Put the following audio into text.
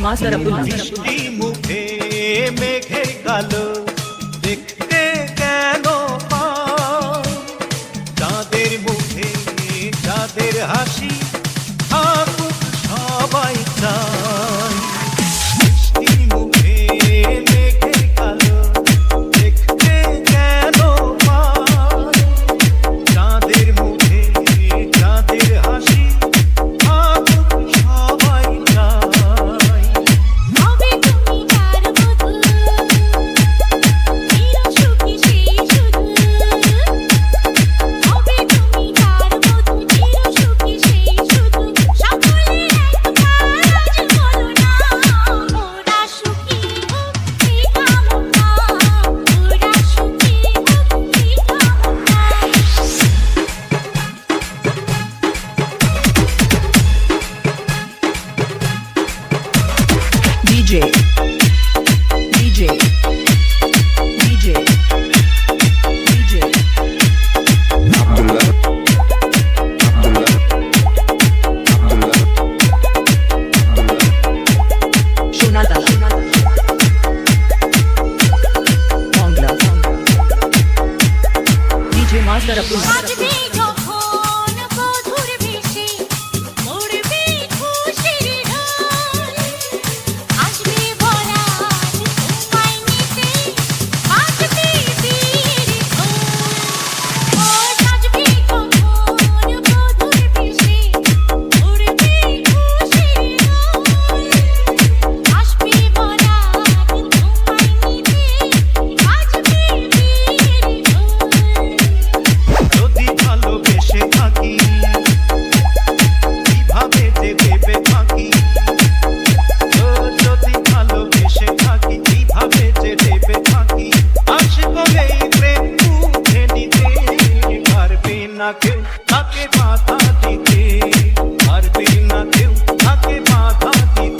master Abdullah মিষ্টি মুখে মেঘের কালো দেখতে কেন পাই চাঁদের মুখে চাঁদের হাসি থাকুক সবাই চাই মিষ্টি মুখে মেঘের কালো দেখতে কেন পাই চাঁদের মুখে চাঁদের হাসি থাকুক সবাই চাই মাস্টার আব্দুল্লাহ কেউ তাকে বাধা দিতে পারবে না কেউ তাকে বাধা দিতে